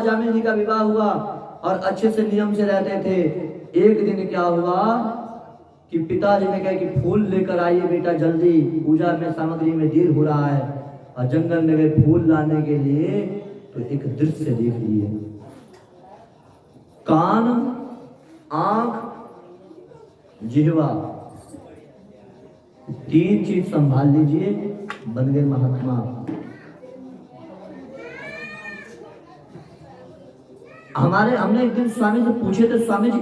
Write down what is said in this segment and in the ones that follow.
जामिल जी का विवाह हुआ और अच्छे से नियम से रहते थे। एक दिन क्या हुआ कि पिताजी ने कहा कि फूल लेकर आइए बेटा जल्दी, पूजा में सामग्री में देर हो रहा है। और जंगल में गए फूल लाने के लिए, तो एक दृश्य देख लिए। कान, आंख, जिह्वा, तीन चीज संभाल लीजिए, बन गए महात्मा। हमने एक दिन स्वामी से पूछे थे, स्वामी जी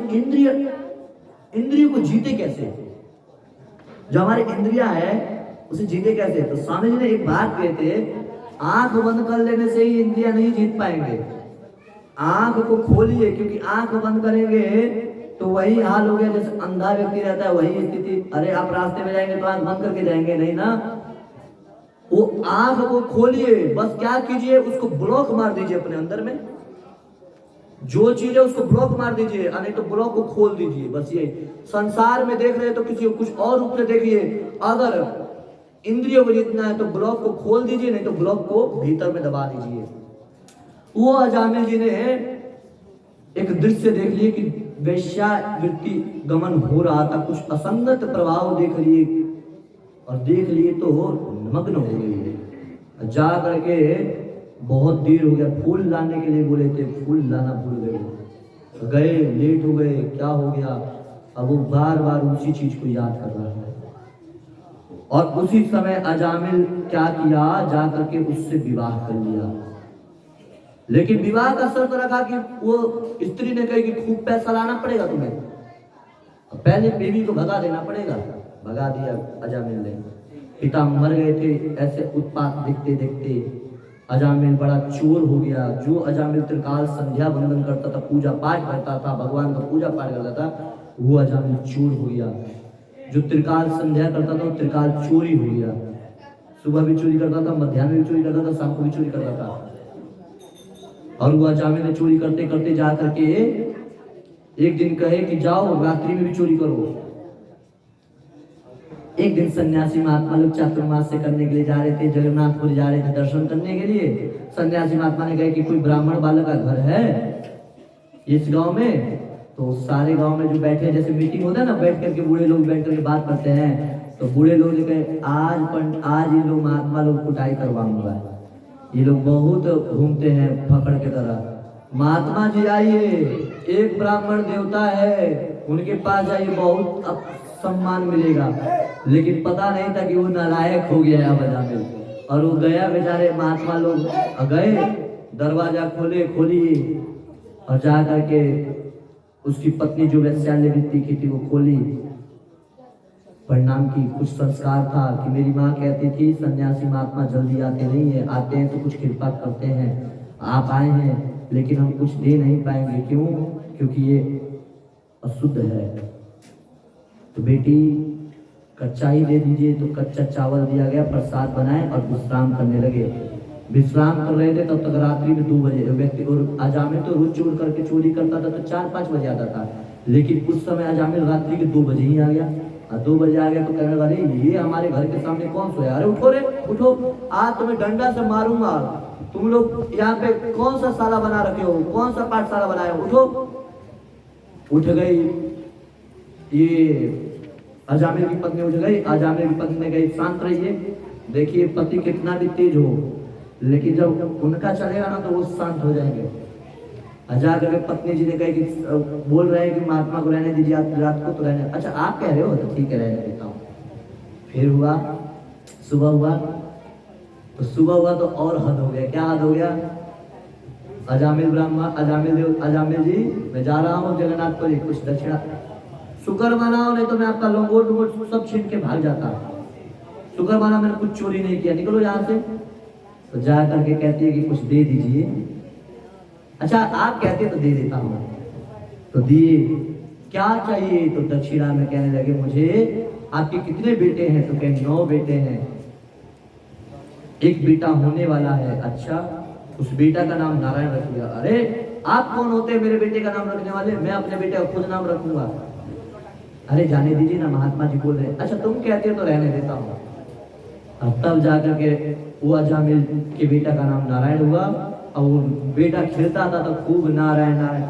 इंद्रियों को जीते कैसे? जो हमारी इंद्रिया है उसे जीते कैसे? तो स्वामी जी ने एक बात कहे थे, आंख बंद कर लेने से ही इंद्रिया नहीं जीत पाएंगे। आंख को खोलिए, क्योंकि आंख बंद करेंगे तो वही हाल हो गया जैसे अंधा व्यक्ति रहता है, वही स्थिति। अरे आप रास्ते में जाएंगे तो आंख बंद करके जाएंगे नहीं ना, वो आंख को खोलिए। बस क्या कीजिए, उसको ब्लॉक मार दीजिए अपने अंदर में, जो चीज है उसको ब्लॉक मार दीजिए, नहीं तो ब्लॉक को खोल दीजिए। बस ये संसार में देख रहे हैं तो किसी को कुछ और रूप से देखिए। अगर इंद्रियों को जीतना है तो ब्लॉक को खोल दीजिए, नहीं तो ब्लॉक को भीतर में दबा दीजिए। वो अजामिल जी ने एक दृश्य देख लिए कि वैश्यावृत्ति गमन हो रहा था, कुछ असंगत प्रभाव देख लिए, और देख लिए तो नमग्न हो गई। जा करके बहुत देर हो गया, फूल लाने के लिए बोले थे, फूल लाना भूल गए, लेट हो गए, क्या हो गया? अब वो बार बार उसी चीज को याद कर रहा है। और उसी समय अजामिल क्या किया, जा करके उससे विवाह कर लिया। लेकिन विवाह का शर्त रखा कि वो स्त्री ने कही कि खूब पैसा लाना पड़ेगा तुम्हें, पहले बीवी को भगा देना पड़ेगा। भगा दिया अजामिल ने। पिता मर गए थे। ऐसे उत्पात देखते देखते अजामिल बड़ा चोर हो गया। जो अजामिल त्रिकाल संध्या वंदन करता था, पूजा पाठ करता था, भगवान का पूजा पाठ करता था, वो अजामिल चोर हो गया। जो त्रिकाल संध्या करता था वो त्रिकाल चोरी हो गया। सुबह भी चोरी करता था, मध्याह्न में भी चोरी करता था, शाम को भी चोरी करता था। और वो अजामिल ने चोरी करते करते जा करके एक दिन कहे कि जाओ रात्रि में भी चोरी करो। एक दिन सन्यासी महात्मा लोग चातुर्मास से करने के लिए जा रहे थे, जगन्नाथपुर जा रहे थे दर्शन करने के लिए। सन्यासी महात्मा ने कहा कि कोई ब्राह्मण बालक का घर है इस गांव में? तो सारे गांव में जो बैठे, जैसे मीटिंग होता है ना, बैठ करके बूढ़े लोग बैठ करके बात करते हैं, तो बूढ़े लोग ने कहे आज ये लोग महात्मा लोग कुटाई करवाऊंगा, ये लोग बहुत घूमते हैं फकड़ के तरह। महात्मा जी आइए, एक ब्राह्मण देवता है, उनके पास जाइए, बहुत सम्मान मिलेगा। लेकिन पता नहीं था कि वो नालायक हो गया है अजामिल। और वो गया, बेचारे महात्मा लोग गए, दरवाजा खोलिए, और जा करके उसकी पत्नी जो वैश्यावृत्ति की थी वो खोली, प्रणाम की। कुछ संस्कार था कि मेरी माँ कहती थी सन्यासी महात्मा जल्दी आते नहीं है, आते हैं तो कुछ कृपा करते हैं, आप आए हैं लेकिन हम कुछ दे नहीं पाएंगे। क्यों? क्योंकि ये अशुद्ध है। तो बेटी कच्चा ही दे दीजिए। तो कच्चा चावल दिया गया, प्रसाद बनाए और विश्राम करने लगे। विश्राम कर रहे थे तब तक रात्रि में 2 बजे व्यक्ति, और अजामिल तो रोज चोरी करता था तो 4-5 बजे आता था, लेकिन उस समय अजामिल रात्रि के 2 बजे ही आ गया। 2 बजे आ गया तो कहने लगे ये हमारे घर के सामने कौन सोया? अरे उठो रे उठो, आज तुम्हें डंडा से मारूंगा। तुम लोग यहाँ पे कौन सा शाला बना रखे हो, कौन सा पाठशाला बनाए हो? उठो। उठ गई ये अजामिल की पत्नी, उठ गई। अजामिल की पत्नी ने कही शांत रहिए, देखिए पति कितना भी तेज हो, लेकिन जब उनका चलेगा ना तो वो शांत हो जाएंगे। हजार करके पत्नी जी ने कहा कि बोल रहे हैं कि महात्मा को रहने दीजिए, रात को तो रहने। अच्छा आप कह रहे हो तो ठीक है, रहने देता हूँ। फिर हुआ सुबह हुआ, तो सुबह हुआ तो और हद हो गया। क्या हद हो गया? अजामिल जी मैं जा रहा हूँ जगन्नाथपुरी, कुछ दक्षिणा शुक्र मनाओ, नहीं तो मैं आपका लंगोट सब छीन के भाग जाता। शुक्र माना मैंने कुछ चोरी नहीं किया, निकलो यहाँ से। तो जा करके कहती है कि कुछ दे दीजिए। अच्छा आप कहते तो दे देता हूँ। तो दिए। क्या चाहिए? तो दक्षिणा में कहने लगे मुझे आपके कितने बेटे हैं? तो कहे 9 बेटे हैं, एक बेटा होने वाला है। अच्छा उस बेटा का नाम नारायण रखिएगा। अरे आप कौन होते हैं मेरे बेटे का नाम रखने वाले? मैं अपने बेटे का खुद नाम रखूंगा। अरे जाने दीजिए ना, महात्मा जी बोल रहे हैं। अच्छा तुम कहते हो तो रहने देता हूँ। तब जाकर के वो अजामिल के बेटा का नाम नारायण हुआ अब वो बेटा खेलता था तो खूब नारायण नारायण